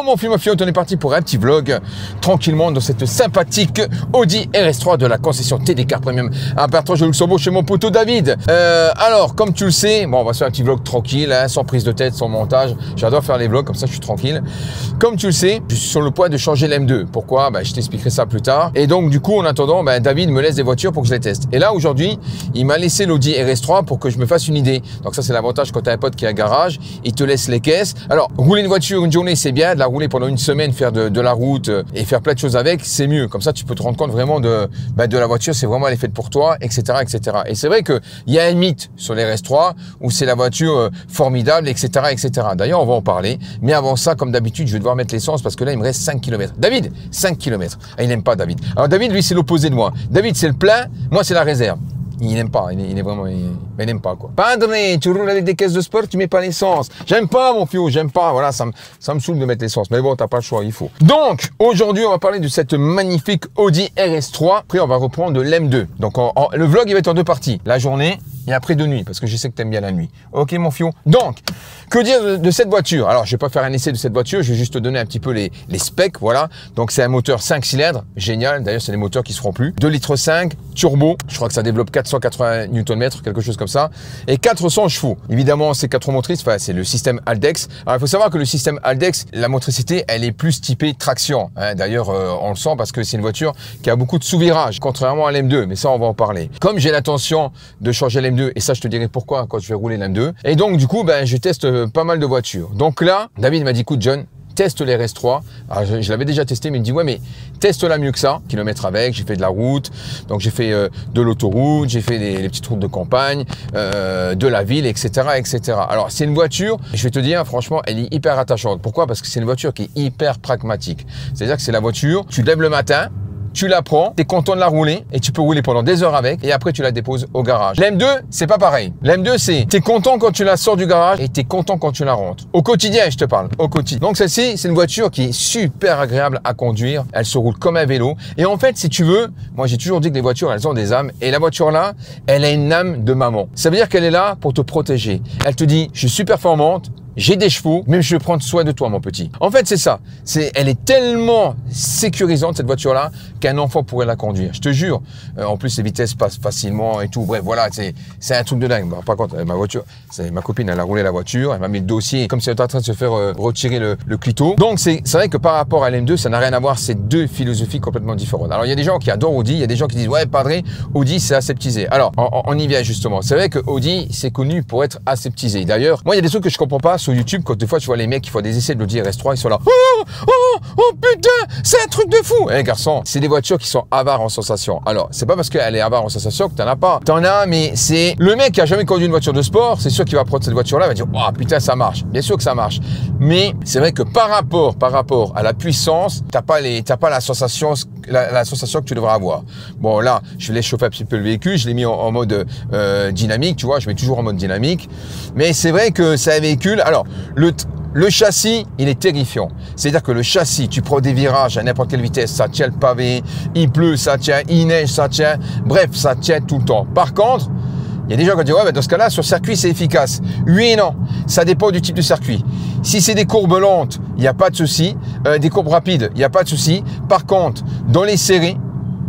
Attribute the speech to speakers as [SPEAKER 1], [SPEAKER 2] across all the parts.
[SPEAKER 1] Bon, mon film, on est parti pour un petit vlog, tranquillement, dans cette sympathique Audi RS3 de la concession TDK Premium à Bertrand de Luxembourg, chez mon poteau David. Alors, comme tu le sais, bon, on va se faire un petit vlog tranquille, hein, sans prise de tête, sans montage. J'adore faire les vlogs, comme ça, je suis tranquille. Comme tu le sais, je suis sur le point de changer l'M2. Pourquoi? Je t'expliquerai ça plus tard. Et donc, du coup, en attendant, David me laisse des voitures pour que je les teste. Et là, aujourd'hui, il m'a laissé l'Audi RS3 pour que je me fasse une idée. Donc ça, c'est l'avantage quand tu as un pote qui a un garage, il te laisse les caisses. Alors, rouler une voiture une journée, c'est bien. De la rouler pendant une semaine, faire de la route et faire plein de choses avec, c'est mieux. Comme ça, tu peux te rendre compte vraiment de la voiture, c'est vraiment elle est faite pour toi, etc., etc. Et c'est vrai qu'il y a un mythe sur les RS3 où c'est la voiture formidable, etc., etc. D'ailleurs, on va en parler. Mais avant ça, comme d'habitude, je vais devoir mettre l'essence parce que là, il me reste 5 km. David, 5 km. Ah, il n'aime pas David. Alors, David, lui, c'est l'opposé de moi. David, c'est le plein. Moi, c'est la réserve. Il n'aime pas, il est vraiment, il n'aime pas quoi. Padre, tu roules avec des caisses de sport, tu mets pas l'essence. J'aime pas mon fio, j'aime pas, voilà, ça me saoule de mettre l'essence. Mais bon, t'as pas le choix, il faut. Donc, aujourd'hui, on va parler de cette magnifique Audi RS3. Après, on va reprendre de l'M2. Donc, le vlog, il va être en deux parties. La journée et après de nuit, parce que je sais que t'aimes bien la nuit. Ok, mon fio. Donc, que dire de cette voiture? Alors, je vais pas faire un essai de cette voiture, je vais juste te donner un petit peu les specs, voilà. Donc, c'est un moteur 5 cylindres, génial. D'ailleurs, c'est des moteurs qui se feront plus. 2,5 litres, turbo. Je crois que ça développe 480 Nm, quelque chose comme ça. Et 400 chevaux. Évidemment, c'est 4 motrices, enfin, c'est le système Haldex. Alors, il faut savoir que le système Haldex, la motricité, elle est plus typée traction. Hein. D'ailleurs, on le sent parce que c'est une voiture qui a beaucoup de sous-virages, contrairement à l'M2. Mais ça, on va en parler. Comme j'ai l'intention de changer l'M2, et ça, je te dirai pourquoi quand je vais rouler l'M2. Et donc, du coup, je teste pas mal de voitures. Donc là, David m'a dit, écoute, John, teste les RS3. Alors, je l'avais déjà testé, mais il me dit, ouais, mais teste-la mieux que ça. Kilomètres avec, j'ai fait de la route, donc j'ai fait de l'autoroute, j'ai fait les petites routes de campagne, de la ville, etc., etc. Alors, c'est une voiture, je vais te dire, franchement, elle est hyper attachante. Pourquoi? Parce que c'est une voiture qui est hyper pragmatique. C'est-à-dire que c'est la voiture, tu te lèves le matin, tu la prends, tu es content de la rouler et tu peux rouler pendant des heures avec et après tu la déposes au garage. L'M2, c'est pas pareil. L'M2, c'est tu es content quand tu la sors du garage et tu es content quand tu la rentres. Au quotidien, je te parle, au quotidien. Donc celle-ci, c'est une voiture qui est super agréable à conduire. Elle se roule comme un vélo. Et en fait, si tu veux, moi j'ai toujours dit que les voitures, elles ont des âmes. Et la voiture là, elle a une âme de maman. Ça veut dire qu'elle est là pour te protéger. Elle te dit, je suis super performante. J'ai des chevaux, mais je vais prendre soin de toi, mon petit. En fait, c'est ça. Elle est tellement sécurisante, cette voiture-là, qu'un enfant pourrait la conduire. Je te jure. En plus, les vitesses passent facilement et tout. Bref, voilà, c'est un truc de dingue. Par contre, ma voiture, ma copine, elle a roulé la voiture, elle m'a mis le dossier comme si elle était en train de se faire retirer le clito. Donc, c'est vrai que par rapport à l'M2, ça n'a rien à voir. C'est deux philosophies complètement différentes. Alors, il y a des gens qui adorent Audi, il y a des gens qui disent, ouais, padre, Audi, c'est aseptisé. Alors, on y vient justement. C'est vrai que Audi, c'est connu pour être aseptisé. D'ailleurs, moi, il y a des trucs que je comprends pas sur YouTube, quand des fois tu vois les mecs qui font des essais de l'Audi RS3, ils sont là, oh putain, c'est un truc de fou. Eh garçon, c'est des voitures qui sont avares en sensation. Alors, c'est pas parce qu'elle est avare en sensation que t'en as pas. T'en as, mais c'est le mec qui a jamais conduit une voiture de sport, c'est sûr qu'il va prendre cette voiture-là, il va dire, oh putain, ça marche. Bien sûr que ça marche. Mais c'est vrai que par rapport à la puissance, t'as pas la sensation que tu devrais avoir. Bon, là, je vais chauffer un petit peu le véhicule, je l'ai mis en mode dynamique, tu vois, je mets toujours en mode dynamique. Mais c'est vrai que c'est un véhicule. Alors, le châssis, il est terrifiant. C'est-à-dire que le châssis, tu prends des virages à n'importe quelle vitesse, ça tient le pavé, il pleut, ça tient, il neige, ça tient. Bref, ça tient tout le temps. Par contre, il y a des gens qui disent, ouais, dans ce cas-là, sur circuit, c'est efficace. Oui et non. Ça dépend du type de circuit. Si c'est des courbes lentes, il n'y a pas de souci. Des courbes rapides, il n'y a pas de souci. Par contre, dans les séries,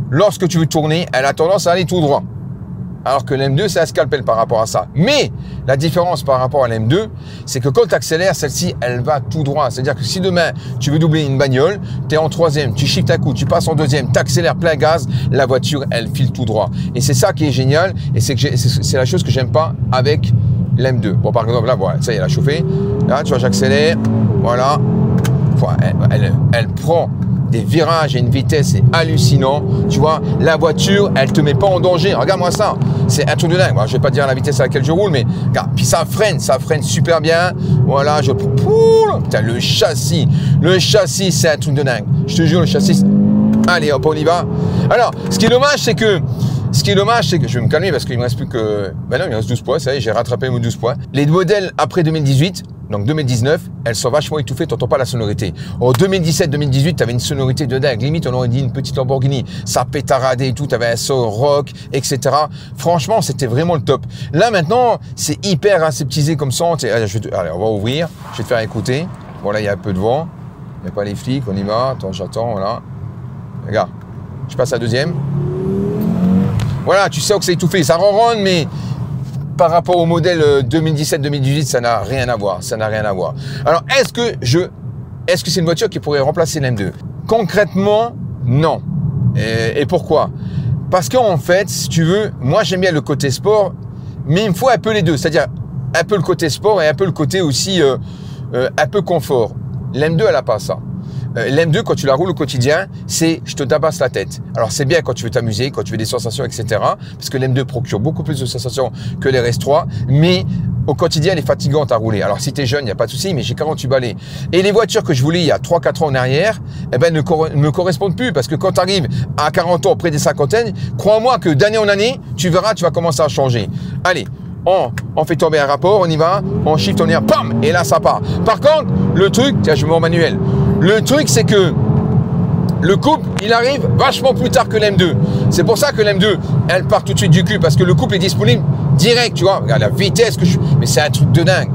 [SPEAKER 1] lorsque tu veux tourner, elle a tendance à aller tout droit. Alors que l'M2, c'est un scalpel par rapport à ça. Mais la différence par rapport à l'M2, c'est que quand tu accélères, celle-ci, elle va tout droit. C'est-à-dire que si demain, tu veux doubler une bagnole, tu es en troisième, tu shifts un coup, tu passes en deuxième, tu accélères plein gaz, la voiture, elle file tout droit. Et c'est ça qui est génial. Et c'est la chose que j'aime pas avec l'M2. Bon, par exemple, là, voilà, ça y est, elle a chauffé. Là, tu vois, j'accélère. Voilà. Elle prend des virages et une vitesse, c'est hallucinant. Tu vois, la voiture, elle te met pas en danger. Regarde-moi ça. C'est un truc de dingue. Bon, je vais pas dire la vitesse à laquelle je roule, mais regarde. Puis ça freine super bien. Voilà, putain, le châssis, c'est un truc de dingue. Je te jure, le châssis. Allez, hop, on y va. Alors, ce qui est dommage, c'est que je vais me calmer parce qu'il me reste plus que, ben non, il me reste 12 points. Ça y est, j'ai rattrapé mes 12 points. Les modèles après 2018, donc 2019, elles sont vachement étouffées, t'entends pas la sonorité. En 2017-2018, t'avais une sonorité de dingue. Limite, on aurait dit une petite Lamborghini. Ça pétaradait et tout, t'avais un son rock, etc. Franchement, c'était vraiment le top. Là, maintenant, c'est hyper aseptisé comme son. Allez, on va ouvrir. Je vais te faire écouter. Bon, là, il y a un peu de vent. Il n'y a pas les flics, on y va. Attends, j'attends, voilà. Regarde, je passe à la deuxième. Voilà, tu sais que c'est étouffé. Ça ronronne, mais par rapport au modèle 2017-2018, ça n'a rien à voir. Ça n'a rien à voir. Alors, est-ce que c'est une voiture qui pourrait remplacer l'M2? Concrètement, non. Et pourquoi? Parce qu'en fait, si tu veux, moi j'aime bien le côté sport, mais il me faut un peu les deux. C'est-à-dire un peu le côté sport et un peu le côté aussi un peu confort. L'M2, elle n'a pas ça. L'M2, quand tu la roules au quotidien, c'est je te tabasse la tête. Alors c'est bien quand tu veux t'amuser, quand tu veux des sensations, etc. Parce que l'M2 procure beaucoup plus de sensations que les RS3, mais au quotidien, elle est fatigante à rouler. Alors si tu es jeune, il n'y a pas de souci, mais j'ai 48 balais. Et les voitures que je voulais il y a 3-4 ans en arrière, eh ben, ne me correspondent plus. Parce que quand tu arrives à 40 ans, près des cinquantaines, crois-moi que d'année en année, tu verras, tu vas commencer à changer. Allez, on fait tomber un rapport, on y va, on shift, on y va, pam, et là ça part. Par contre, le truc, tiens, je me mets en manuel. Le truc, c'est que le couple, il arrive vachement plus tard que l'M2. C'est pour ça que l'M2, elle part tout de suite du cul, parce que le couple est disponible direct, tu vois. Regarde la vitesse que je... Mais c'est un truc de dingue.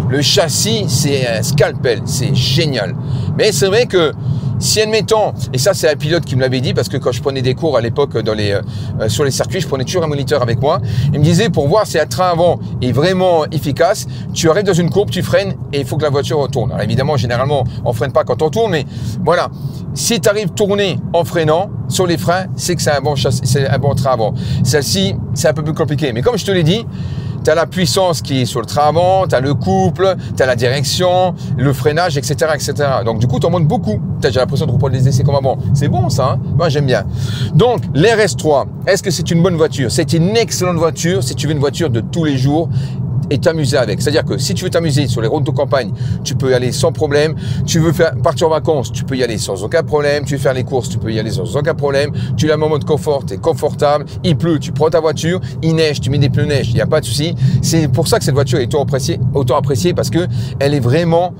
[SPEAKER 1] Le châssis, c'est un scalpel, c'est génial. Mais c'est vrai que si admettons, et ça c'est un pilote qui me l'avait dit, parce que quand je prenais des cours à l'époque sur les circuits, je prenais toujours un moniteur avec moi, il me disait pour voir si un train avant est vraiment efficace, tu arrives dans une courbe, tu freines et il faut que la voiture tourne. Alors évidemment, généralement, on freine pas quand on tourne, mais voilà. Si tu arrives tourner en freinant sur les freins, c'est que c'est un bon châssis, c'est un bon train avant. Celle-ci, c'est un peu plus compliqué. Mais comme je te l'ai dit, tu as la puissance qui est sur le train avant, tu as le couple, tu as la direction, le freinage, etc. etc. Donc du coup, tu en montes beaucoup. J'ai l'impression de reprendre les essais comme avant. C'est bon ça, hein? Moi j'aime bien. Donc l'RS3, est-ce que c'est une bonne voiture? C'est une excellente voiture si tu veux une voiture de tous les jours et t'amuser avec. C'est-à-dire que si tu veux t'amuser sur les routes de campagne, tu peux y aller sans problème. Tu veux partir en vacances, tu peux y aller sans aucun problème. Tu veux faire les courses, tu peux y aller sans aucun problème. Tu l'as en mode confort, tu es confortable. Il pleut, tu prends ta voiture. Il neige, tu mets des pneus neige, il n'y a pas de souci. C'est pour ça que cette voiture est autant appréciée parce que elle est vraiment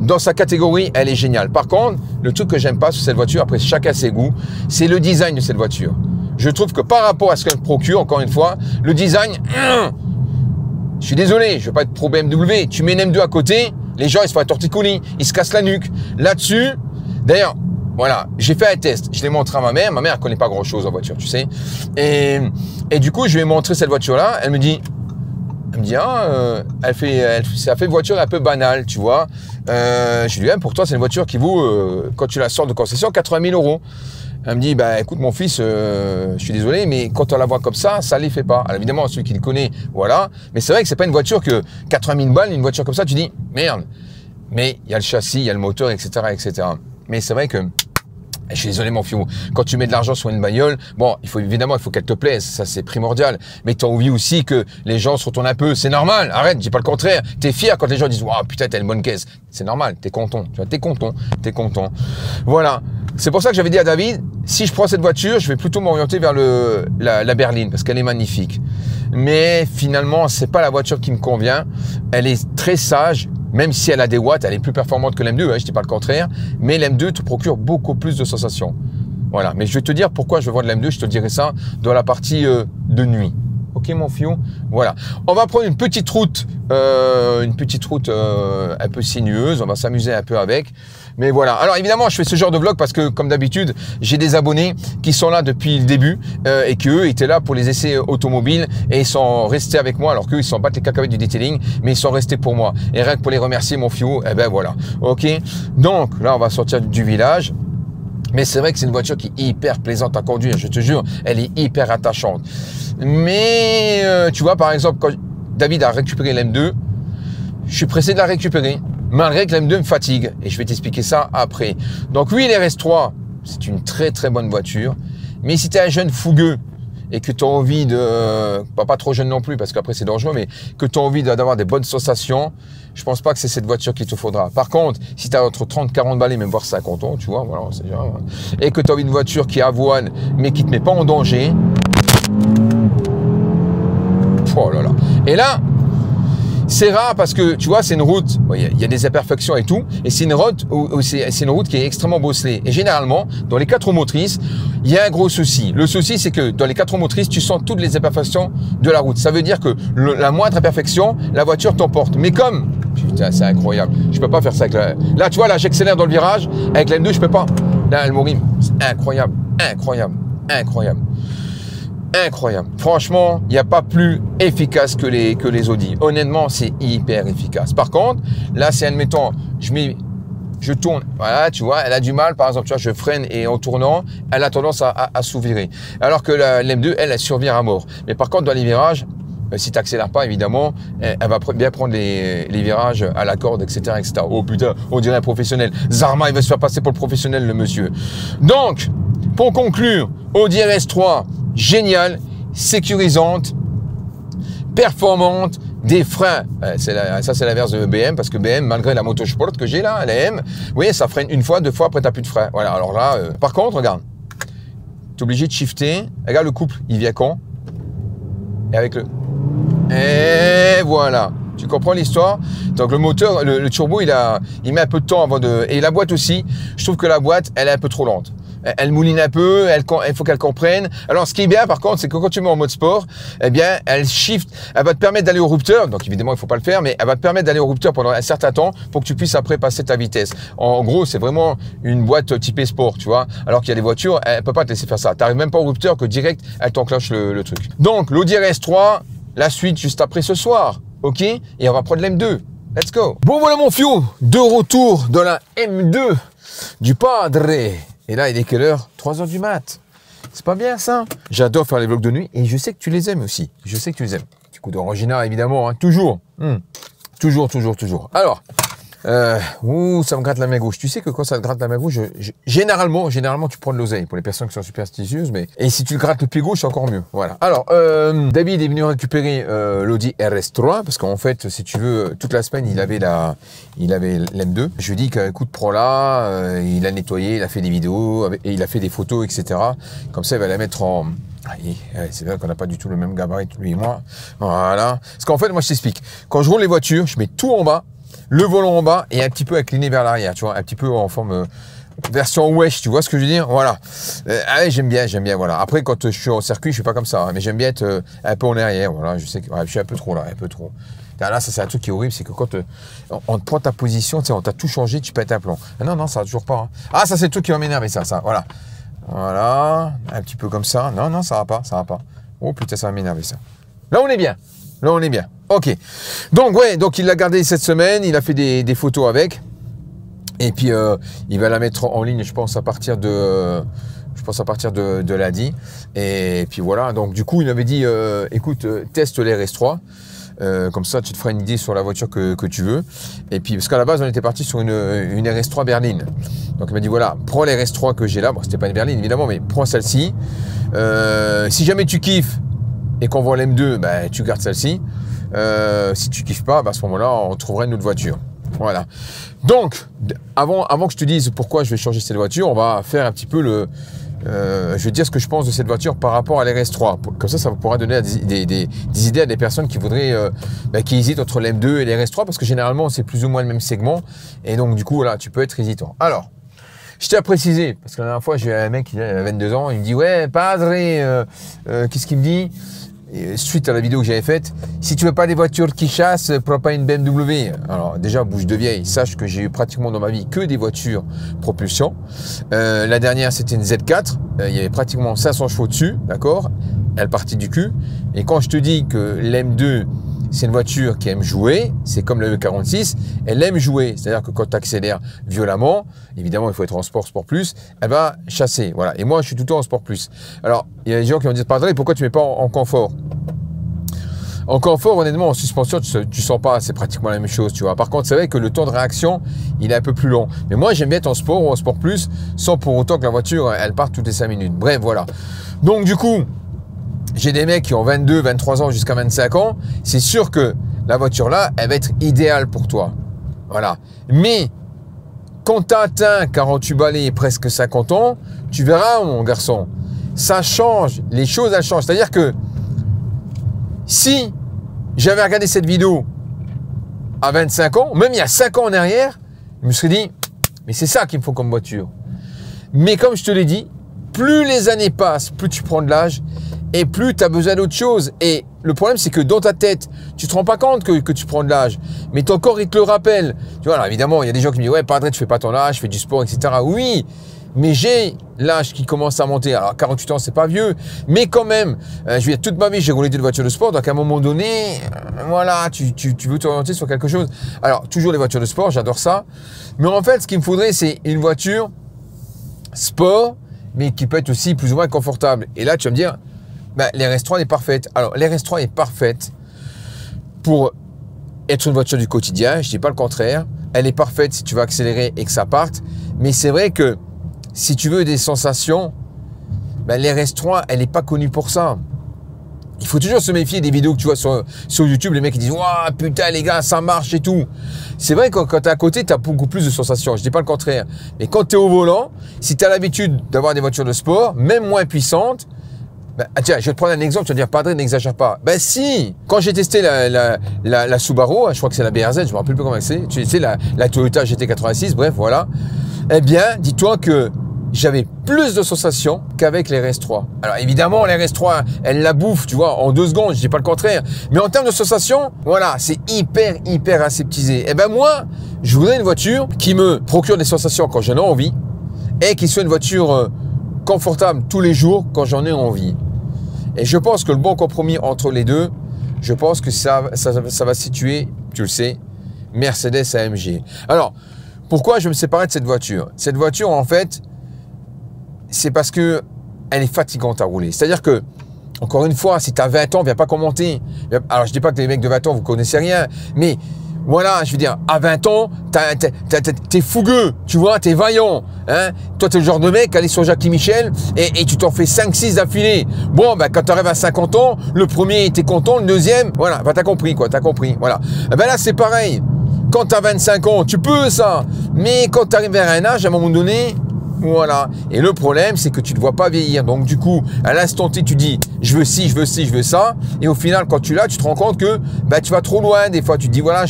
[SPEAKER 1] dans sa catégorie, elle est géniale. Par contre, le truc que j'aime pas sur cette voiture, après chacun ses goûts, c'est le design de cette voiture. Je trouve que par rapport à ce qu'elle procure, encore une fois, le design... Je suis désolé, je ne veux pas être pro BMW. Tu mets une M2 à côté, les gens ils se font un torticolis, ils se cassent la nuque. Là-dessus, d'ailleurs, voilà, j'ai fait un test. Je l'ai montré à ma mère. Ma mère ne connaît pas grand-chose en voiture, tu sais. Et du coup, je lui ai montré cette voiture-là. Elle me dit, ça fait une voiture un peu banale, tu vois. Je lui ai dit, pour toi, c'est une voiture qui vaut, quand tu la sors de concession, 80 000 €. Elle me dit, bah écoute mon fils, je suis désolé, mais quand on la voit comme ça les fait pas. Alors évidemment, celui qui le connaît, voilà. Mais c'est vrai que c'est pas une voiture que 80 000 balles, une voiture comme ça, tu dis, merde. Mais il y a le châssis, il y a le moteur, etc., etc. Mais c'est vrai que, je suis désolé mon fiou, quand tu mets de l'argent sur une bagnole, bon, il faut qu'elle te plaise, ça c'est primordial. Mais tu as envie aussi que les gens se retournent un peu, c'est normal, arrête, dis pas le contraire. T'es fier quand les gens disent, waouh, putain, t'as une bonne caisse. C'est normal, t'es content, tu vois, t'es content. Voilà. C'est pour ça que j'avais dit à David, si je prends cette voiture, je vais plutôt m'orienter vers la berline, parce qu'elle est magnifique. Mais finalement, c'est pas la voiture qui me convient. Elle est très sage, même si elle a des watts, elle est plus performante que l'M2, hein, je dis pas le contraire. Mais l'M2 te procure beaucoup plus de sensations. Voilà. Mais je vais te dire pourquoi je veux vendre l'M2, je te dirai ça dans la partie de nuit. Ok mon fion, voilà. On va prendre une petite route un peu sinueuse. On va s'amuser un peu avec. Mais voilà. Alors évidemment, je fais ce genre de vlog parce que, comme d'habitude, j'ai des abonnés qui sont là depuis le début et qu'eux étaient là pour les essais automobiles et ils sont restés avec moi. Alors qu'eux, ils s'en battent les cacahuètes du detailing, mais ils sont restés pour moi. Et rien que pour les remercier, mon fion, eh ben voilà. Ok. Donc là, on va sortir du village. Mais c'est vrai que c'est une voiture qui est hyper plaisante à conduire, je te jure, elle est hyper attachante. Mais tu vois, par exemple, quand David a récupéré l'M2, je suis pressé de la récupérer, malgré que l'M2 me fatigue. Et je vais t'expliquer ça après. Donc oui, l'RS3, c'est une très très bonne voiture. Mais si tu es un jeune fougueux et que tu as envie de... pas trop jeune non plus, parce qu'après c'est dangereux, mais que tu as envie d'avoir des bonnes sensations, je pense pas que c'est cette voiture qu'il te faudra. Par contre, si tu as entre 30 40 balais, même voire 50 ans, tu vois, voilà, c'est déjà... et que tu as envie d'une voiture qui avoine, mais qui te met pas en danger... Oh là là. Et là, c'est rare parce que, tu vois, c'est une route, il y a des imperfections et tout, et c'est une route qui est extrêmement bosselée. Et généralement, dans les 4 roues motrices, il y a un gros souci. Le souci, c'est que dans les 4 roues motrices, tu sens toutes les imperfections de la route. Ça veut dire que la moindre imperfection, la voiture t'emporte. Mais comme, putain, c'est incroyable. Je peux pas faire ça avec la... Là, tu vois, là, j'accélère dans le virage. Avec la M2, je peux pas. Là, elle m'orime. C'est incroyable, incroyable, incroyable. Incroyable. Franchement, il n'y a pas plus efficace que les Audi. Honnêtement, c'est hyper efficace. Par contre, là, c'est admettons, je tourne. Voilà, tu vois, elle a du mal. Par exemple, tu vois, je freine et en tournant, elle a tendance à s'ouvrir. Alors que la M2, elle survire à mort. Mais par contre, dans les virages, si tu n'accélères pas, évidemment, elle va bien prendre les virages à la corde, etc., etc. Oh putain, on dirait un professionnel. Zarma, il va se faire passer pour le professionnel, le monsieur. Donc, pour conclure, Audi RS3, géniale, sécurisante, performante, des freins. Ça, c'est l'inverse de BM, parce que BM, malgré la motosport que j'ai là, la M, vous voyez, ça freine une fois, deux fois, après, tu n'as plus de frein. Voilà, alors là, par contre, regarde, tu es obligé de shifter. Regarde le couple, il vient quand? Et avec le... Et voilà. Tu comprends l'histoire? Donc le moteur, le turbo, il met un peu de temps avant de... Et la boîte aussi, je trouve que la boîte, elle est un peu trop lente. Elle mouline un peu, il faut qu'elle comprenne. Alors, ce qui est bien, par contre, c'est que quand tu mets en mode sport, eh bien, elle shift, elle va te permettre d'aller au rupteur. Donc, évidemment, il faut pas le faire, mais elle va te permettre d'aller au rupteur pendant un certain temps pour que tu puisses après passer ta vitesse. En gros, c'est vraiment une boîte typée sport, tu vois. Alors qu'il y a des voitures, elle peut pas te laisser faire ça. T'arrives même pas au rupteur que direct, elle t'enclenche le truc. Donc, l'Audi RS3, la suite juste après ce soir. OK? Et on va prendre l'M2. Let's go. Bon, voilà mon fiou. De retour de la M2 du Padre. Et là, il est quelle heure? 3 heures du mat. C'est pas bien, ça? J'adore faire les vlogs de nuit et je sais que tu les aimes aussi. Je sais que tu les aimes. Petit coup d'original, évidemment, hein. Toujours. Toujours, toujours, toujours. Alors, ça me gratte la main gauche. Tu sais que quand ça te gratte la main gauche, généralement, tu prends de l'oseille pour les personnes qui sont superstitieuses, mais et si tu le grattes le pied gauche, c'est encore mieux. Voilà. Alors, David est venu récupérer l'Audi RS3 parce qu'en fait, si tu veux, toute la semaine, il avait l'M2. Je lui ai dit qu'écoute, prends-la. Il a nettoyé, il a fait des vidéos et il a fait des photos, etc. Comme ça, il va la mettre en... C'est vrai qu'on n'a pas du tout le même gabarit, lui et moi. Voilà. Parce qu'en fait, moi, je t'explique. Quand je roule les voitures, je mets tout en bas, le volant en bas et un petit peu incliné vers l'arrière, tu vois, un petit peu en forme version wesh, tu vois ce que je veux dire? Voilà. J'aime bien, voilà. Après, quand je suis en circuit, je suis pas comme ça, hein, mais j'aime bien être un peu en arrière, voilà. Je sais que je suis un peu trop là, un peu trop. Là, ça c'est un truc qui est horrible, c'est que quand on te prend ta position, tu sais, on t'a tout changé, tu pètes un plomb. Ah non, ça va toujours pas. Hein. Ah, ça c'est le truc qui va m'énerver, ça, voilà. Voilà, un petit peu comme ça. Non, ça va pas, Oh putain, ça va m'énerver, ça. Là, on est bien. Ok. Donc, ouais, il l'a gardé cette semaine, il a fait des photos avec. Et puis, il va la mettre en ligne, je pense, à partir de lundi. Et puis voilà, donc du coup, il m'avait dit, écoute, teste les RS3. Comme ça, tu te feras une idée sur la voiture que tu veux. Et puis, parce qu'à la base, on était parti sur une RS3 berline. Donc, il m'a dit, voilà, prends les RS3 que j'ai là. Bon, c'était pas une berline, évidemment, mais prends celle-ci. Si jamais tu kiffes et qu'on voit l'M2, bah, tu gardes celle-ci. Si tu kiffes pas, bah, à ce moment-là, on trouvera une autre voiture. Voilà. Donc, avant que je te dise pourquoi je vais changer cette voiture, on va faire un petit peu je vais dire ce que je pense de cette voiture par rapport à l'RS3. Comme ça pourra donner des idées à des personnes qui voudraient, qui hésitent entre l'M2 et l'RS3, parce que généralement, c'est plus ou moins le même segment. Et donc, du coup, voilà, tu peux être hésitant. Alors, je tiens à préciser, parce que la dernière fois, j'ai un mec qui a 22 ans, il me dit, ouais, Padre, qu'est-ce qu'il me dit? Et suite à la vidéo que j'avais faite, si tu veux pas des voitures qui chassent, prends pas une BMW. Alors déjà, bouche de vieille, sache que j'ai eu pratiquement dans ma vie que des voitures propulsion. La dernière, c'était une Z4. Il y avait pratiquement 500 chevaux dessus, d'accord? Elle partit du cul. Et quand je te dis que l'M2, c'est une voiture qui aime jouer, c'est comme le E46, elle aime jouer. C'est-à-dire que quand tu accélères violemment, évidemment, il faut être en sport plus, elle va chasser. Voilà. Et moi, je suis tout le temps en sport plus. Alors, il y a des gens qui vont dire, Padre, pourquoi tu ne mets pas en confort? En confort, honnêtement, en suspension, tu sens pas, c'est pratiquement la même chose, tu vois. Par contre, c'est vrai que le temps de réaction, il est un peu plus long. Mais moi, j'aime bien être en sport ou en sport plus, sans pour autant que la voiture, elle parte toutes les 5 minutes. Bref, voilà. Donc, du coup, j'ai des mecs qui ont 22, 23 ans jusqu'à 25 ans. C'est sûr que la voiture là, elle va être idéale pour toi. Voilà. Mais quand tu as atteint 48 balais et presque 50 ans, tu verras, mon garçon, ça change. Les choses, elles changent. C'est-à-dire que si j'avais regardé cette vidéo à 25 ans, même il y a 5 ans en arrière, je me serais dit, mais c'est ça qu'il me faut comme voiture. Mais comme je te l'ai dit, plus les années passent, plus tu prends de l'âge, et plus tu as besoin d'autre chose. Et le problème, c'est que dans ta tête, tu te rends pas compte que tu prends de l'âge. Mais ton corps, il te le rappelle. Tu vois, alors évidemment, il y a des gens qui me disent, ouais, Padre, tu fais pas ton âge, je fais du sport, etc. Oui, mais j'ai l'âge qui commence à monter. Alors, 48 ans, c'est pas vieux. Mais quand même, je veux dire, toute ma vie, j'ai roulé des voitures de sport. Donc, à un moment donné, voilà, tu veux t'orienter sur quelque chose. Alors, toujours les voitures de sport, j'adore ça. Mais en fait, ce qu'il me faudrait, c'est une voiture sport, mais qui peut être aussi plus ou moins confortable. Et là, tu vas me dire, ben, l'RS3 est parfaite. Alors, l'RS3 est parfaite pour être une voiture du quotidien. Je ne dis pas le contraire. Elle est parfaite si tu veux accélérer et que ça parte. Mais c'est vrai que si tu veux des sensations, ben, l'RS3, elle n'est pas connue pour ça. Il faut toujours se méfier des vidéos que tu vois sur YouTube, les mecs qui disent « Waouh, putain les gars, ça marche et tout ». C'est vrai que quand tu es à côté, tu as beaucoup plus de sensations. Je ne dis pas le contraire. Mais quand tu es au volant, si tu as l'habitude d'avoir des voitures de sport, même moins puissantes, ben, tiens, je vais te prendre un exemple, tu vas dire « Padre, n'exagère pas ». Ben si, quand j'ai testé la Subaru, je crois que c'est la BRZ, je ne me rappelle plus comment c'est, tu sais, la Toyota GT86, bref, voilà. Eh bien, dis-toi que j'avais plus de sensations qu'avec les RS3. Alors évidemment, les RS3, elle la bouffe, tu vois, en 2 secondes, je dis pas le contraire. Mais en termes de sensations, voilà, c'est hyper aseptisé. Et ben moi, je voudrais une voiture qui me procure des sensations quand j'en ai envie et qui soit une voiture confortable tous les jours quand j'en ai envie. Et je pense que le bon compromis entre les deux, je pense que ça va situer, tu le sais, Mercedes AMG. Alors, pourquoi je me séparais de cette voiture? Cette voiture, en fait, c'est parce que elle est fatigante à rouler. C'est-à-dire que, encore une fois, si tu as 20 ans, viens pas commenter. Alors, je dis pas que les mecs de 20 ans, vous connaissez rien, mais voilà, je veux dire, à 20 ans, t'es fougueux, tu vois, t'es vaillant. Hein. Toi, t'es le genre de mec, aller sur Jackie Michel et tu t'en fais 5-6 d'affilée. Bon, ben, quand tu arrives à 50 ans, le premier, t'es content, le deuxième, voilà, ben, t'as compris, quoi, t'as compris, voilà. Ben là, c'est pareil. Quand tu as 25 ans, tu peux ça. Mais quand tu arrives vers un âge, à un moment donné, voilà. Et le problème, c'est que tu ne vois pas vieillir. Donc, du coup, à l'instant T, tu dis, je veux ci, je veux ci, je veux ça. Et au final, quand tu l'as, tu te rends compte que bah, tu vas trop loin. Des fois, tu te dis, voilà,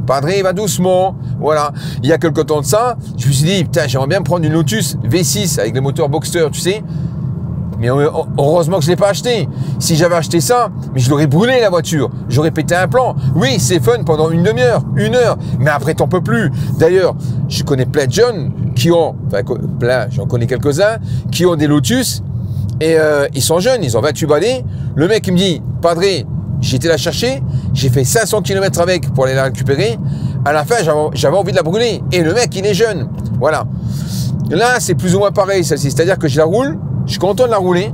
[SPEAKER 1] Padre, va doucement. Voilà. Il y a quelques temps de ça, je me suis dit, putain, j'aimerais bien prendre une Lotus V6 avec le moteur Boxster, tu sais. Mais heureusement que je ne l'ai pas acheté. Si j'avais acheté ça, mais je l'aurais brûlé la voiture. J'aurais pété un plan. Oui, c'est fun pendant une demi-heure, 1 heure. Mais après, t'en peux plus. D'ailleurs, je connais plein de jeunes qui ont, enfin plein, j'en connais quelques-uns, qui ont des Lotus. Et ils sont jeunes, ils ont 28 balais. Le mec, il me dit, Padre, j'ai été la chercher. J'ai fait 500 km avec pour aller la récupérer. À la fin, j'avais envie de la brûler. Et le mec, il est jeune. Voilà. Là, c'est plus ou moins pareil, celle-ci. C'est-à-dire que je la roule. Je suis content de la rouler.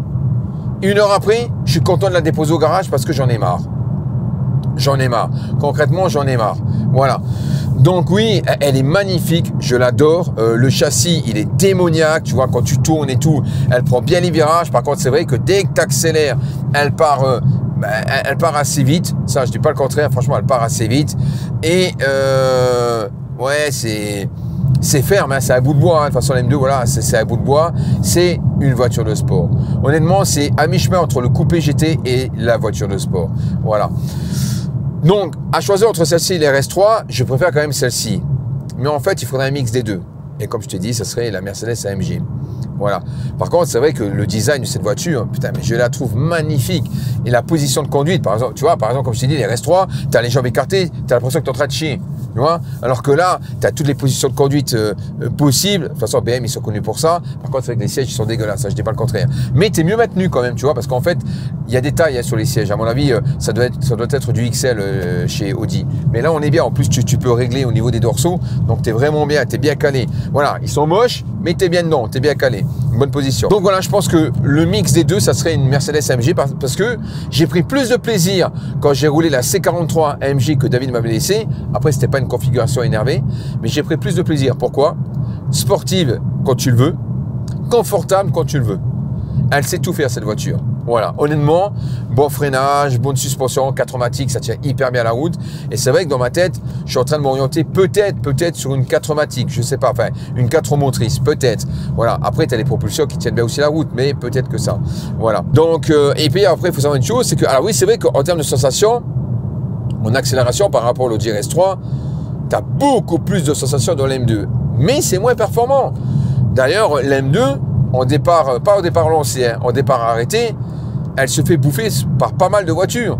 [SPEAKER 1] 1 heure après, je suis content de la déposer au garage parce que j'en ai marre. J'en ai marre. Concrètement, j'en ai marre. Voilà. Donc oui, elle est magnifique. Je l'adore. Le châssis, il est démoniaque. Tu vois, quand tu tournes et tout, elle prend bien les virages. Par contre, c'est vrai que dès que tu accélères, elle part assez vite. Ça, je dis pas le contraire. Franchement, elle part assez vite. Et ouais, c'est ferme, hein, c'est à bout de bois. Hein. De toute façon, la M2, voilà, c'est à bout de bois. C'est une voiture de sport. Honnêtement, c'est à mi-chemin entre le coupé GT et la voiture de sport. Voilà. Donc, à choisir entre celle-ci et les RS3, je préfère quand même celle-ci. Mais en fait, il faudrait un mix des deux. Et comme je te dis, ça serait la Mercedes AMG. Voilà. Par contre, c'est vrai que le design de cette voiture, putain, mais je la trouve magnifique. Et la position de conduite, par exemple, tu vois, par exemple, comme je t'ai dit, les RS3, tu as les jambes écartées, tu as l'impression que tu es en train de chier. Tu vois. Alors que là, tu as toutes les positions de conduite possibles. De toute façon, BM, ils sont connus pour ça. Par contre, c'est vrai que les sièges, ils sont dégueulasses. Ça, je dis pas le contraire. Mais tu es mieux maintenu quand même, tu vois, parce qu'en fait, il y a des tailles hein, sur les sièges. À mon avis, ça doit être du XL chez Audi. Mais là, on est bien. En plus, tu peux régler au niveau des dorsaux. Donc, tu es vraiment bien. Tu es bien calé. Voilà. Ils sont moches, mais tu es bien dedans. Tu es bien calé. Une bonne position. Donc, voilà, je pense que le mix des deux, ça serait une Mercedes AMG parce que j'ai pris plus de plaisir quand j'ai roulé la C43 AMG que David m'avait laissé. Après, c'était pas une configuration énervée, mais j'ai pris plus de plaisir. Pourquoi? Sportive quand tu le veux, confortable quand tu le veux. Elle sait tout faire cette voiture. Voilà, honnêtement, bon freinage, bonne suspension, 4matic, ça tient hyper bien la route. Et c'est vrai que dans ma tête, je suis en train de m'orienter peut-être sur une 4matic, je sais pas, enfin une 4 motrices, peut-être. Voilà, après tu as les propulseurs qui tiennent bien aussi la route, mais peut-être que ça. Voilà. Donc, et puis après, il faut savoir une chose, c'est que, alors oui, c'est vrai qu'en termes de sensation, en accélération par rapport au Audi RS3, tu as beaucoup plus de sensations dans l'M2, mais c'est moins performant. D'ailleurs, l'M2, en départ, pas au départ lancé, hein, en départ arrêté, elle se fait bouffer par pas mal de voitures.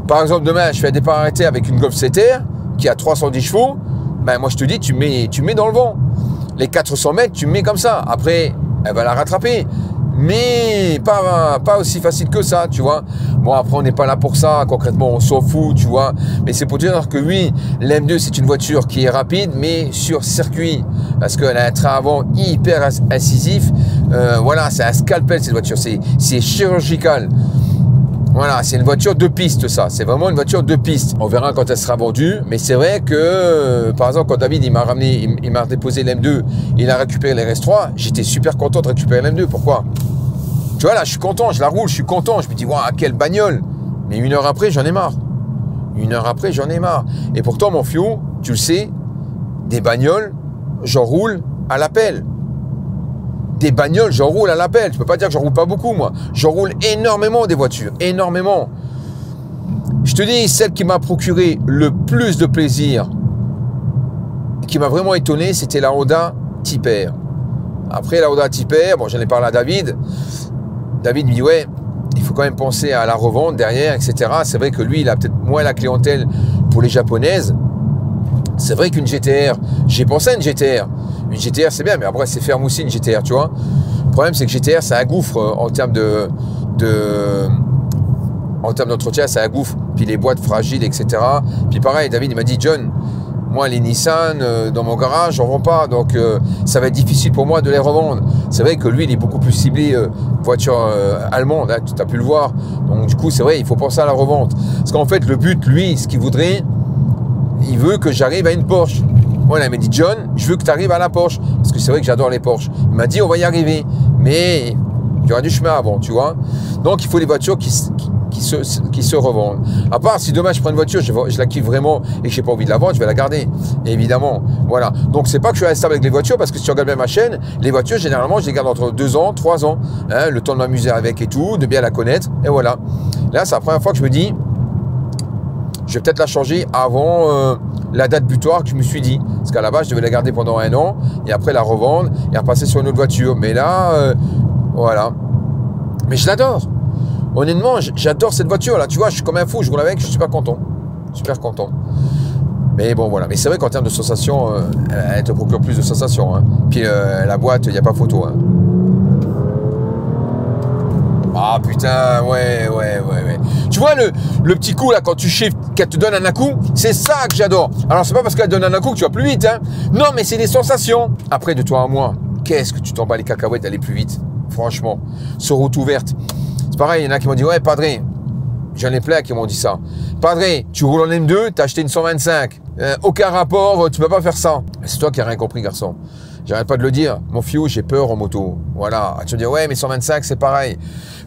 [SPEAKER 1] Par exemple, demain, je fais un départ arrêté avec une Golf CTR qui a 310 chevaux. Ben, moi, je te dis, tu mets dans le vent. Les 400 mètres, tu mets comme ça. Après, elle va la rattraper. Mais pas aussi facile que ça, tu vois. Bon, après, on n'est pas là pour ça. Concrètement, on s'en fout, tu vois. Mais c'est pour dire que oui, l'M2, c'est une voiture qui est rapide, mais sur circuit. Parce qu'elle a un train avant hyper incisif. Voilà, c'est un scalpel, cette voiture. C'est chirurgical. Voilà, c'est une voiture de piste, ça. C'est vraiment une voiture de piste. On verra quand elle sera vendue. Mais c'est vrai que, par exemple, quand David, il m'a déposé l'M2, il a récupéré les RS3, j'étais super content de récupérer l'M2. Pourquoi? Tu vois, là, je suis content, je la roule, je suis content. Je me dis, waouh, quelle bagnole. Mais une heure après, j'en ai marre. Une heure après, j'en ai marre. Et pourtant, mon fiou, tu le sais, des bagnoles, j'en roule à l'appel. Des bagnoles, j'en roule à l'appel. Je peux pas dire que j'en roule pas beaucoup, moi. J'en roule énormément des voitures, énormément. Je te dis, celle qui m'a procuré le plus de plaisir, qui m'a vraiment étonné, c'était la Honda Tipper. Après la Honda Tipper, bon, j'en ai parlé à David. David me dit, ouais, il faut quand même penser à la revente derrière, etc. C'est vrai que lui, il a peut-être moins la clientèle pour les japonaises. C'est vrai qu'une GTR, j'ai pensé à une GTR. Une GTR, c'est bien, mais après, c'est ferme aussi une GTR, tu vois. Le problème, c'est que GTR, c'est un gouffre en termes d'entretien, c'est un gouffre. Puis les boîtes fragiles, etc. Puis pareil, David, il m'a dit, John, moi, les Nissan, dans mon garage, j'en vends pas. Donc, ça va être difficile pour moi de les revendre. C'est vrai que lui, il est beaucoup plus ciblé voiture allemande, hein, tu as pu le voir. Donc, du coup, c'est vrai, il faut penser à la revente. Parce qu'en fait, le but, lui, ce qu'il voudrait, il veut que j'arrive à une Porsche. Voilà, il m'a dit, John, je veux que tu arrives à la Porsche. Parce que c'est vrai que j'adore les Porsche. Il m'a dit, on va y arriver. Mais il y aura du chemin avant, tu vois. Donc, il faut des voitures qui se revendent. À part, si demain, je prends une voiture, je la kiffe vraiment et que je n'ai pas envie de la vendre, je vais la garder. Évidemment. Voilà. Donc, c'est pas que je suis instable avec les voitures, parce que si tu regardes bien ma chaîne, les voitures, généralement, je les garde entre 2 ans, 3 ans. Hein, le temps de m'amuser avec et tout, de bien la connaître. Et voilà. Là, c'est la première fois que je me dis, je vais peut-être la changer avant la date butoir que je me suis dit. Parce qu'à la base, je devais la garder pendant 1 an et après la revendre et repasser sur une autre voiture. Mais là, voilà. Mais je l'adore. Honnêtement, j'adore cette voiture-là. Tu vois, je suis comme un fou, je roule avec, je suis super content. Super content. Mais bon, voilà. Mais c'est vrai qu'en termes de sensations, elle te procure plus de sensations. Hein. Puis la boîte, il n'y a pas photo. Hein. Ah putain, ouais. Tu vois le petit coup là, quand tu shifts, qu'elle te donne un coup, c'est ça que j'adore. Alors c'est pas parce qu'elle te donne un coup que tu vas plus vite, hein. Non, mais c'est des sensations. Après, de toi à moi, qu'est-ce que tu t'en bats les cacahuètes d'aller plus vite. Franchement, sur route ouverte. C'est pareil, il y en a qui m'ont dit, ouais, Padré, j'en ai plein qui m'ont dit ça. Padré, tu roules en M2, t'as acheté une 125. Aucun rapport, tu peux pas faire ça. C'est toi qui n'as rien compris, garçon. J'arrête pas de le dire. Mon fiou, j'ai peur en moto. Voilà. Tu vas dire, ouais, mais 125, c'est pareil.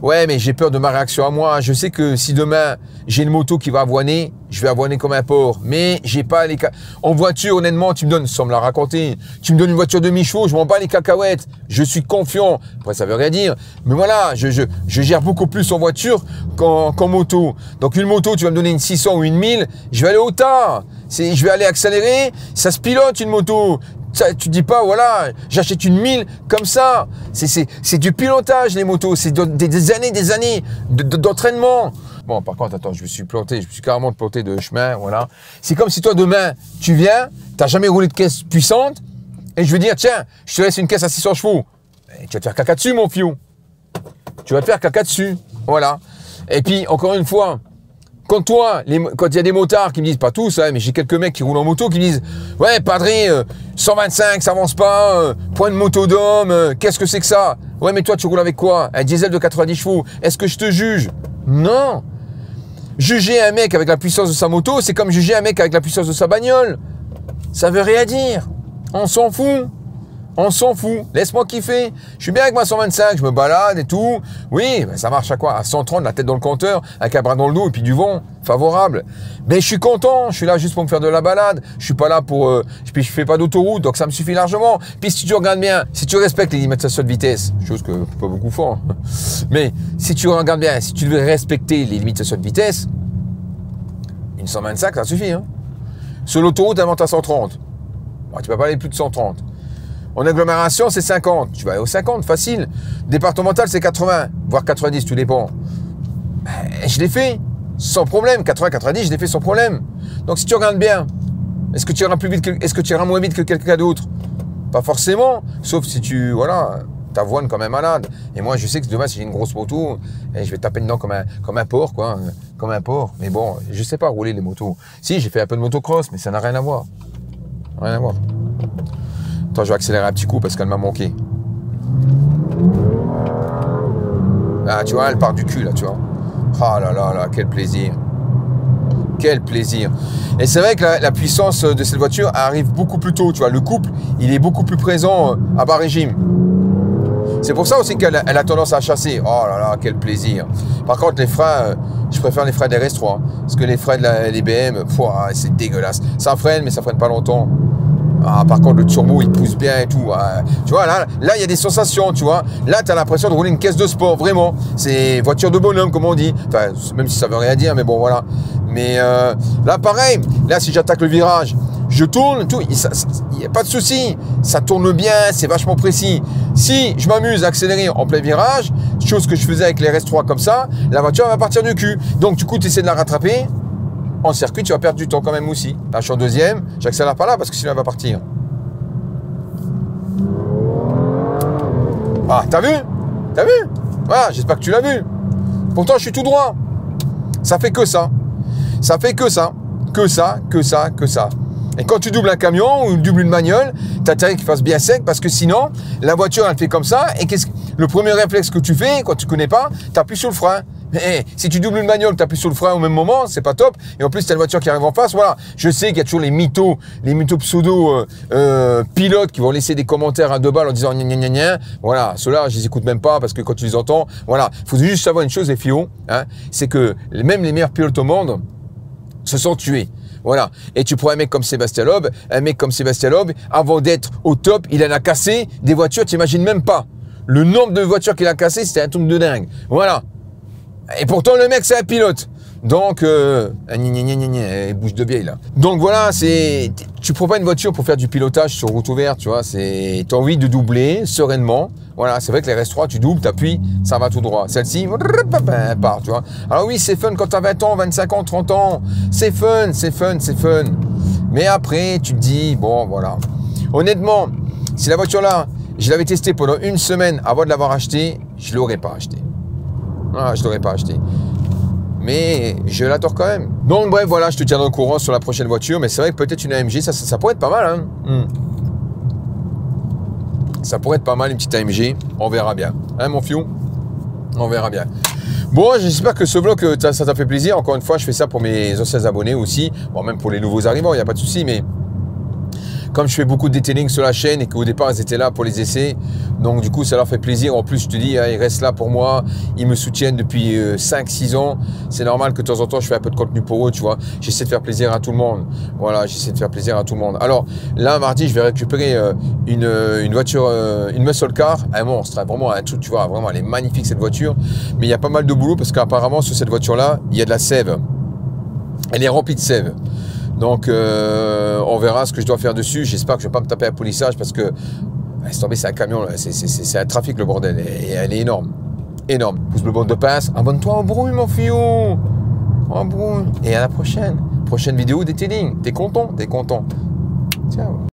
[SPEAKER 1] Ouais, mais j'ai peur de ma réaction à moi. Je sais que si demain, j'ai une moto qui va avoiner, je vais avoiner comme un porc. Mais j'ai pas les... En voiture, honnêtement, tu me donnes, sans me la raconter, tu me donnes une voiture de mi-chevaux, je m'en bats les cacahuètes. Je suis confiant. Après, ça veut rien dire. Mais voilà, je gère beaucoup plus en voiture qu'en moto. Donc, une moto, tu vas me donner une 600 ou une 1000, je vais aller au tas. Je vais aller accélérer. Ça se pilote, une moto. Ça, tu dis pas, voilà, j'achète une 1000 comme ça. C'est du pilotage, les motos. C'est des années d'entraînement. Bon, par contre, attends, je me suis planté. Je me suis carrément planté de chemin, voilà. C'est comme si toi, demain, tu viens, t'as jamais roulé de caisse puissante, et je veux dire, tiens, je te laisse une caisse à 600 chevaux. Et tu vas te faire caca dessus, mon fiou. Tu vas te faire caca dessus. Voilà. Et puis, encore une fois, quand il y a des motards qui me disent, pas tous, hein, mais j'ai quelques mecs qui roulent en moto qui me disent, ouais, Padré, 125, ça avance pas, point de moto d'homme, qu'est-ce que c'est que ça? Ouais, mais toi, tu roules avec quoi? Un diesel de 90 chevaux. Est-ce que je te juge? Non. Juger un mec avec la puissance de sa moto, c'est comme juger un mec avec la puissance de sa bagnole. Ça veut rien dire. On s'en fout. On s'en fout. Laisse-moi kiffer. Je suis bien avec ma 125, je me balade et tout. Oui, ben ça marche à quoi? À 130, la tête dans le compteur, avec un bras dans le dos et puis du vent favorable. Mais je suis content. Je suis là juste pour me faire de la balade. Je suis pas là pour... je fais pas d'autoroute, donc ça me suffit largement. Puis si tu regardes bien, si tu respectes les limitations de vitesse, chose que pas beaucoup font, mais si tu regardes bien, si tu devais respecter les limitations de vitesse, une 125, ça suffit. Hein. Sur l'autoroute, elle monte à 130. Bon, tu peux pas aller plus de 130. En agglomération, c'est 50. Tu vas aller au 50, facile. Départemental, c'est 80, voire 90, tout dépend. Je l'ai fait sans problème. 80-90, je l'ai fait sans problème. Donc si tu regardes bien, est-ce que tu iras plus vite est-ce que tu iras moins vite que quelqu'un d'autre? Pas forcément, sauf si tu, voilà, t'avoines comme un malade. Et moi, je sais que demain, si j'ai une grosse moto, je vais taper dedans comme un porc, quoi. Comme un porc. Mais bon, je sais pas rouler les motos. Si, j'ai fait un peu de motocross, mais ça n'a rien à voir. Rien à voir. Attends, je vais accélérer un petit coup parce qu'elle m'a manqué. Ah, tu vois, elle part du cul, là, tu vois. Ah là là là, quel plaisir. Quel plaisir. Et c'est vrai que la puissance de cette voiture arrive beaucoup plus tôt, tu vois. Le couple, il est beaucoup plus présent à bas régime. C'est pour ça aussi qu'elle a tendance à chasser. Oh là là, quel plaisir. Par contre, les freins, je préfère les freins des RS3. Parce que les freins des BM, c'est dégueulasse. Ça freine, mais ça freine pas longtemps. Ah, par contre, le turbo, il pousse bien et tout. Tu vois, là, il y a des sensations, tu vois. Là, tu as l'impression de rouler une caisse de sport, vraiment. C'est voiture de bonhomme, comme on dit. Enfin, même si ça veut rien dire, mais bon, voilà. Mais là, pareil. Là, si j'attaque le virage, je tourne, tout. Il n'y a pas de souci. Ça tourne bien, c'est vachement précis. Si je m'amuse à accélérer en plein virage, chose que je faisais avec les RS3 comme ça, la voiture va partir du cul. Donc, du coup, tu essaies de la rattraper. En circuit, tu vas perdre du temps quand même aussi. Là, je suis en deuxième, j'accélère pas là parce que sinon elle va partir. Ah, t'as vu? T'as vu? Voilà, j'espère que tu l'as vu. Pourtant, je suis tout droit. Ça fait que ça. Ça fait que ça. Que ça, que ça, que ça. Et quand tu doubles un camion ou doubles une bagnole, t'as intérêt qu'il fasse bien sec parce que sinon, la voiture, elle fait comme ça. Et le premier réflexe que tu fais, quand tu connais pas, t'appuies sur le frein. Mais si tu doubles une bagnole, tu appuies sur le frein au même moment, c'est pas top. Et en plus, tu as une voiture qui arrive en face. Voilà. Je sais qu'il y a toujours les mythos pseudo pilotes qui vont laisser des commentaires à 2 balles en disant gna gna gna gna. Voilà. Ceux-là, je les écoute même pas parce que quand tu les entends, voilà. Il faut juste savoir une chose, les filles, hein, c'est que même les meilleurs pilotes au monde se sont tués. Voilà. Et tu prends un mec comme Sébastien Loeb, avant d'être au top, il en a cassé des voitures, tu n'imagines même pas. Le nombre de voitures qu'il a cassées, c'était un truc de dingue. Voilà. Et pourtant, le mec, c'est un pilote. Donc, bouche de vieille, là. Donc, voilà, tu prends pas une voiture pour faire du pilotage sur route ouverte, tu vois. T'as envie de doubler sereinement. Voilà, c'est vrai que les RS3, tu doubles, t'appuies, ça va tout droit. Celle-ci, elle part, tu vois. Alors oui, c'est fun quand t'as 20 ans, 25 ans, 30 ans. C'est fun, c'est fun, c'est fun. Mais après, tu te dis, bon, voilà. Honnêtement, si la voiture-là, je l'avais testée pendant une semaine avant de l'avoir achetée, je l'aurais pas achetée. Ah, je ne l'aurais pas acheté. Mais je l'adore quand même. Donc bref, voilà, je te tiendrai au courant sur la prochaine voiture. Mais c'est vrai que peut-être une AMG, ça pourrait être pas mal. Hein. Ça pourrait être pas mal, une petite AMG. On verra bien. Hein, mon fiou? On verra bien. Bon, j'espère que ce vlog, ça t'a fait plaisir. Encore une fois, je fais ça pour mes anciens abonnés aussi. Bon, même pour les nouveaux arrivants, il n'y a pas de souci. Mais comme je fais beaucoup de detailing sur la chaîne et qu'au départ, ils étaient là pour les essais, donc du coup, ça leur fait plaisir. En plus, je te dis, hein, ils restent là pour moi. Ils me soutiennent depuis 5-6 ans. C'est normal que de temps en temps, je fais un peu de contenu pour eux, tu vois. J'essaie de faire plaisir à tout le monde. Voilà, j'essaie de faire plaisir à tout le monde. Alors, là, mardi, je vais récupérer une voiture, une muscle car, un monstre, hein, vraiment un truc, tu vois, vraiment, elle est magnifique, cette voiture. Mais il y a pas mal de boulot parce qu'apparemment, sur cette voiture-là, il y a de la sève. Elle est remplie de sève. Donc, on verra ce que je dois faire dessus. J'espère que je ne vais pas me taper un polissage parce que, laisse tomber, c'est un camion, c'est un trafic, le bordel. Et elle est énorme. Énorme. Pouce bleu, bande de pince. Abonne-toi en brouille, mon fiou. En brouille. Et à la prochaine. Prochaine vidéo detailing. T'es content? T'es content. Ciao.